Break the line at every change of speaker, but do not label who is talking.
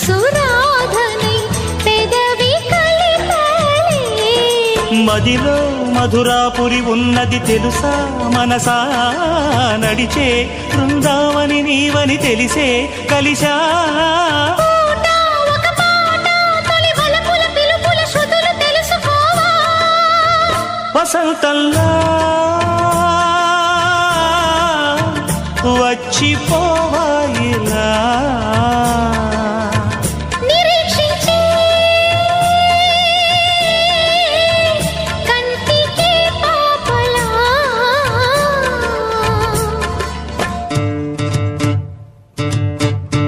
సురాధనై పెదవి కలిపాలే
మదిలో మధురాపురి ఉన్నది తెలుసా మనసా నడిచే బృందావని నీవని తెలిసే కలిసా వసంతంలా